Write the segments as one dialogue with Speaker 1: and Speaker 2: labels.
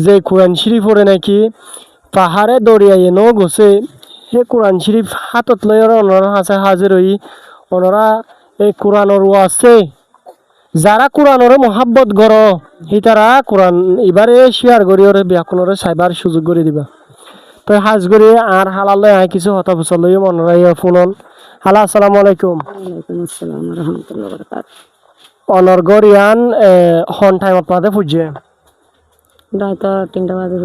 Speaker 1: যে কোরআন শরীফ পড়ে নাকি পাহাড়ে দরিয়ায় ন গছে সে কোরআন শরীফ হাতত লই ওনারা হাসে হাজির হই ওনারা এই কোরআনের আছে যারা কোরআনের মহাব্বত গড় সি তারা কোরআন এবারে শেয়ার করি ওরে ব্যাকরণের সাইবার সুযোগ করে দিবা তো হাজ করি আর হালালে আয় কিছু হতা বছর লই মনরাই ফোনন হালা আসসালামু আলাইকুম
Speaker 2: ওয়ালাইকুম আসসালাম রহমতুল্লাহ বরকাত
Speaker 1: অনর গরিয়ান হন টাইম আপনাদের পুজে
Speaker 2: রাত 3টা বাজে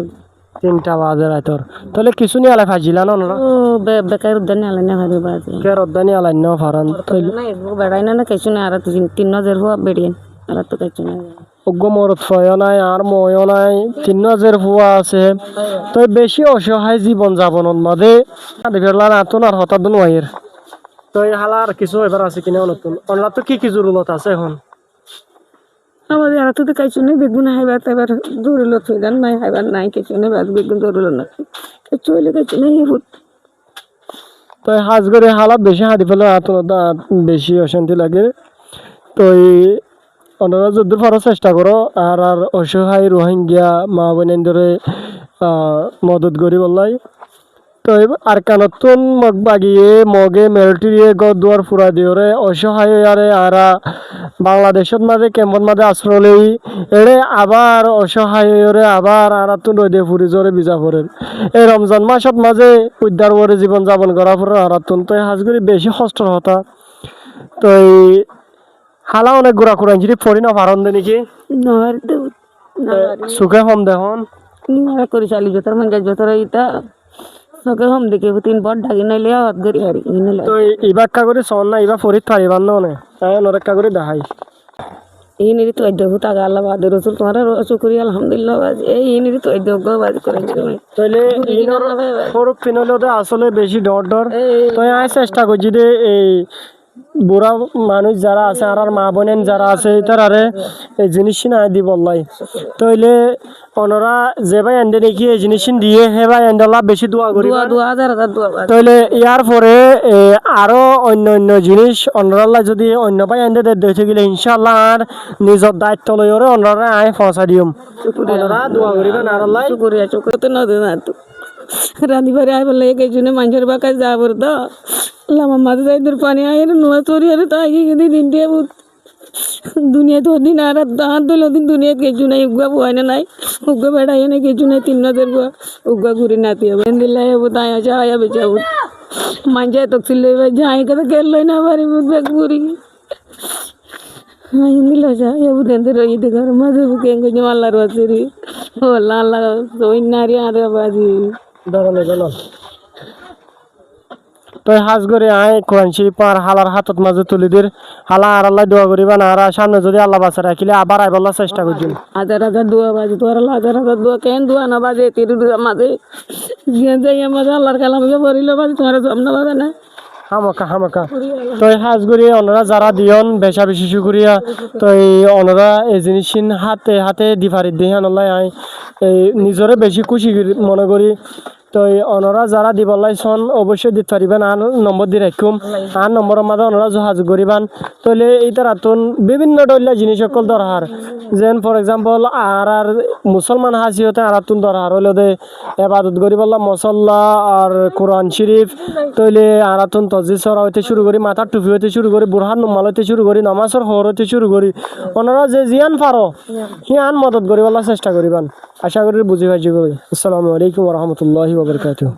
Speaker 1: 3টা বাজে রাতর তাহলে কিছু নিয়ে আলাই ফাজিলা না ওনারা
Speaker 2: ও বেকার উদ্যানে আলাইনা ভাবে বাজে
Speaker 1: কে রদ্দানি আলাই ন ফারান
Speaker 2: না এগো বেড়াই না কিছু না আর 3,000 হওয়া বেড়িয়ে আর তো কিছু না
Speaker 1: অজ্ঞ মরত ফয় নাই আর ময় নাই 3,000 ফুয়া আছে তো বেশি অসহায় জীবন যাপনের মাঝে দেখলা নাতুন আর হঠাৎ নোয়াইয়ের তো এই হালার কিছু এবার আছে কিনা নতুন ওনারা তো কি জরুরত আছে এখন
Speaker 2: আমাদের আর তো কিছু নেই বেগুন হাইবার এবার জরুরি থইদান নাই হাইবার নাই কিছু নেই বেগুন জরুরি না কিছু হইলে কিছু নেই
Speaker 1: তো হাজ করে হালাত বেশি হাঁটি ফেলে বেশি অশান্তি লাগে তো ওনারা যদি পারো চেষ্টা করো আর অসহায় রোহিঙ্গা মা বোনের ধরে মদত করি বললাই তো আর কানতুন মগ বাগিয়ে মগে মেলটিয়ে গদ দুয়ার ফুরা দিওরে অসহায় আরে আরা বাংলাদেশত মাঝে কেমন মাঝে আশ্রয় এড়ে আবার অসহায় আবার আর তুন রোদে ফুরি জোরে বিজা পড়েন এই রমজান মাসত মাঝে উদ্ধার করে জীবন যাপন করা পরে আর তুন তো হাজগুড়ি বেশি কষ্টর হতা তো এই হালা অনেক ঘোরা ঘুরান যদি পড়ি না পারন দে নাকি সুখে হম দেখুন
Speaker 2: করে চালি যতর মন যায় যতর ইটা সকে হম দেখে 3 বড় ডাকি নাইলে হাত গরি হারি নিলে
Speaker 1: তো ইবা কা করে সন না ইবা ফরিত পারিবান না মানে নরেক কা করে দেখাই
Speaker 2: এই নিরি তো দেবু তা আল্লাহ বাদ রসুল তোমার শুকরিয়া আলহামদুলিল্লাহ বাজ এই নিরি তো দেবু বাজ করে
Speaker 1: তাইলে ইনর ফরক পিনলে আসলে বেশি ডর তো আই চেষ্টা করছি যে এই বুড়া মানুষ যারা আছে আর মা বোনেন যারা আছে তারারে এই জিনিস না দি বললাই তাইলে ওনারা যে ভাই এন্ডে দেখি এই জিনিস দিয়ে হে ভাই এন্ডলা বেশি দোয়া করি
Speaker 2: দোয়া হাজার দোয়া
Speaker 1: তাইলে ইয়ার পরে আরো অন্য জিনিস ওনারা যদি অন্য ভাই এন্ডে দেখতে গেলে ইনশাআল্লাহ আর নিজের দায়িত্ব লই ওরে ওনারা আই পৌঁছা দিম ওনারা দোয়া করিবেন আর আল্লাহ
Speaker 2: শুকরিয়া চোখতে না দে না তো রানি বারে আই বলে এই জন্য মানুষের বাকায় যাবর দা লামা মাঝে যাই দূর পানি আয় নোয়া চোরি আর তো আগে গেদি দিন দিয়ে দুনিয়া তো দিন আর হাত দিল দিন দুনিয়া কিছু নাই উগা বুয়াই না নাই উগা বেড়াই না কিছু নাই 3,000 বুয়া উগা ঘুরি নাতি হবে দিল্লাই হবো তাই আসা আয়া বেচাবো মাঞ্জায় তো ছিলে যাই কথা গেল না বাড়ি বুঝবে ঘুরি দিল যা এবু দেন রই দে ঘর মাঝে বুকে গো আল্লাহর ওয়াসিরি ও আল্লাহ ওই নারী আর বাজি
Speaker 1: ধরনে গেল তো হাজ করে আয় কোরআন শরীফ আর হালার হাতত মাঝে তুলি দির হালা আর আল্লাহ দোয়া করিবা না আর সামনে যদি আল্লাহ বাঁচা রাখিলে আবার আই বলার চেষ্টা করছি
Speaker 2: হাজার দোয়া বাজে তোর হাজার দোয়া কেন দোয়া না বাজে তির মাঝে যাই আমাদের আল্লাহর কালামকে পড়িল বাজে তোমার সামনে বাজে না
Speaker 1: হামাকা তো হাজ করে ওনারা যারা দিয়ন বেশা বেশি শুকরিয়া তো ওনারা এই জিনিস হাতে দিফারি দিয়ে আল্লাহ আয় এই নিজরে বেশি খুশি মনে করি তো ওনারা যারা দিবলাই সন অবশ্যই দিতে পারিবেন আর নম্বর দিয়ে রাখুম আর নম্বরের মাঝে ওনারা যোগাযোগ করিবেন তাহলে এইটার আতুন বিভিন্ন ধরনের জিনিস সকল দরকার যেন ফর এক্সাম্পল আর মুসলমান হাসিহতে আর আতুন দরকার হইল দে এবাদত করিবল্লা মসল্লা আর কোরআন শরীফ তৈলে আর আতুন তসজিদ সরা হইতে শুরু করি মাথার টুপি হইতে শুরু করি বুরহান নুমাল হইতে শুরু করি নামাজের হর হইতে শুরু করি ওনারা যে জিয়ান পারো সিয়ান মদত করিবল্লা চেষ্টা করিবেন আশা করি বুঝি পাইছি। আসসালামু আলাইকুম ওয়া রাহমাতুল্লাহি ওয়া বারাকাতুহু।